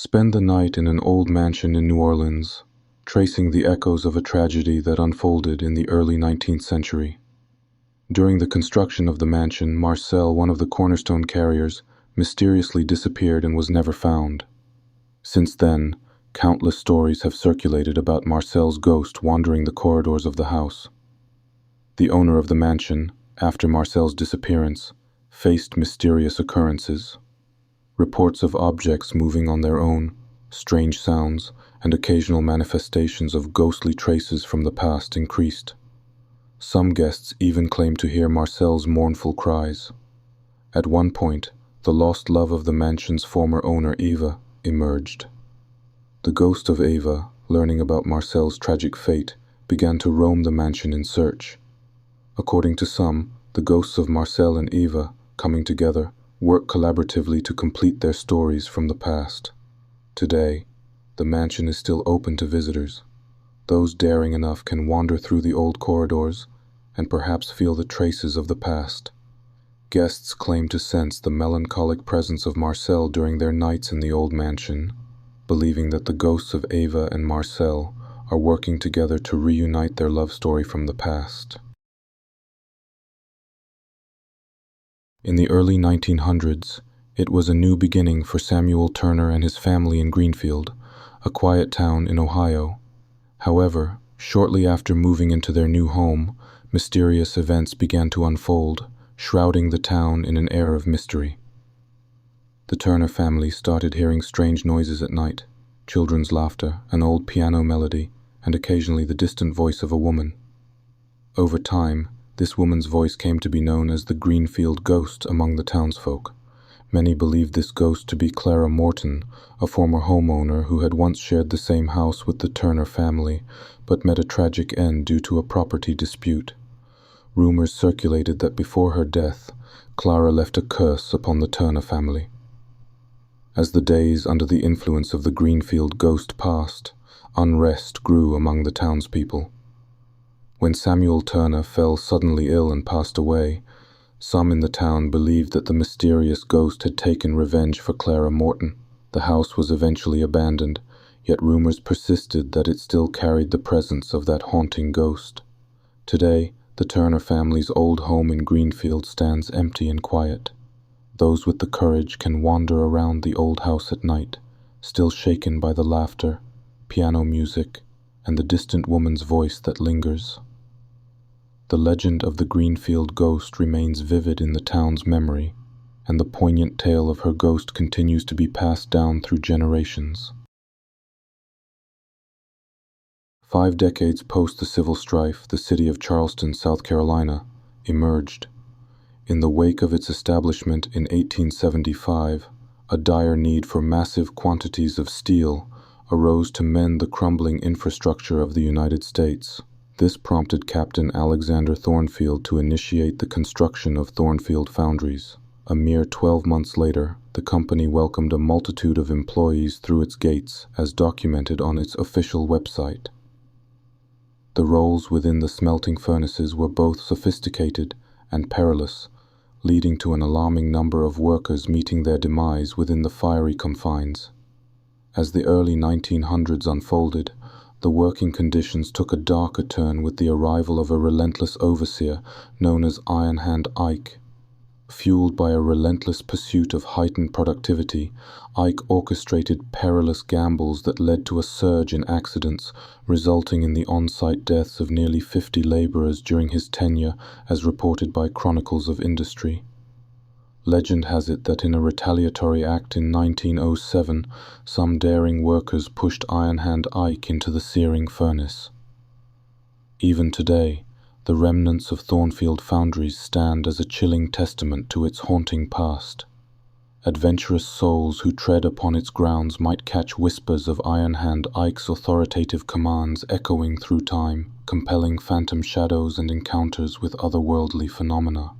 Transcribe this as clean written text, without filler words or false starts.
spend the night in an old mansion in New Orleans, tracing the echoes of a tragedy that unfolded in the early 19th century. During the construction of the mansion, Marcel, one of the cornerstone carriers, mysteriously disappeared and was never found. Since then, countless stories have circulated about Marcel's ghost wandering the corridors of the house. The owner of the mansion, after Marcel's disappearance, faced mysterious occurrences. Reports of objects moving on their own, strange sounds, and occasional manifestations of ghostly traces from the past increased. Some guests even claimed to hear Marcel's mournful cries. At one point, the lost love of the mansion's former owner, Eva, emerged. The ghost of Eva, learning about Marcel's tragic fate, began to roam the mansion in search. According to some, the ghosts of Marcel and Eva, coming together, work collaboratively to complete their stories from the past. Today, the mansion is still open to visitors. Those daring enough can wander through the old corridors and perhaps feel the traces of the past. Guests claim to sense the melancholic presence of Marcel during their nights in the old mansion, believing that the ghosts of Eva and Marcel are working together to reunite their love story from the past. In the early 1900s, it was a new beginning for Samuel Turner and his family in Greenfield, a quiet town in Ohio. However, shortly after moving into their new home, mysterious events began to unfold, shrouding the town in an air of mystery. The Turner family started hearing strange noises at night, children's laughter, an old piano melody, and occasionally the distant voice of a woman. Over time, this woman's voice came to be known as the Greenfield Ghost among the townsfolk. Many believed this ghost to be Clara Morton, a former homeowner who had once shared the same house with the Turner family, but met a tragic end due to a property dispute. Rumors circulated that before her death, Clara left a curse upon the Turner family. As the days under the influence of the Greenfield Ghost passed, unrest grew among the townspeople. When Samuel Turner fell suddenly ill and passed away, some in the town believed that the mysterious ghost had taken revenge for Clara Morton. The house was eventually abandoned, yet rumors persisted that it still carried the presence of that haunting ghost. Today, the Turner family's old home in Greenfield stands empty and quiet. Those with the courage can wander around the old house at night, still shaken by the laughter, piano music, and the distant woman's voice that lingers. The legend of the Greenfield Ghost remains vivid in the town's memory, and the poignant tale of her ghost continues to be passed down through generations. 5 decades post the civil strife, the city of Charleston, South Carolina, emerged. In the wake of its establishment in 1875, a dire need for massive quantities of steel arose to mend the crumbling infrastructure of the United States. This prompted Captain Alexander Thornfield to initiate the construction of Thornfield Foundries. A mere 12 months later, the company welcomed a multitude of employees through its gates, as documented on its official website. The roles within the smelting furnaces were both sophisticated and perilous, leading to an alarming number of workers meeting their demise within the fiery confines. As the early 1900s unfolded, the working conditions took a darker turn with the arrival of a relentless overseer known as Iron Hand Ike. Fueled by a relentless pursuit of heightened productivity, Ike orchestrated perilous gambles that led to a surge in accidents, resulting in the on-site deaths of nearly 50 laborers during his tenure, as reported by Chronicles of Industry. Legend has it that in a retaliatory act in 1907, some daring workers pushed Iron Hand Ike into the searing furnace. Even today, the remnants of Thornfield Foundries stand as a chilling testament to its haunting past. Adventurous souls who tread upon its grounds might catch whispers of Iron Hand Ike's authoritative commands echoing through time, compelling phantom shadows and encounters with otherworldly phenomena.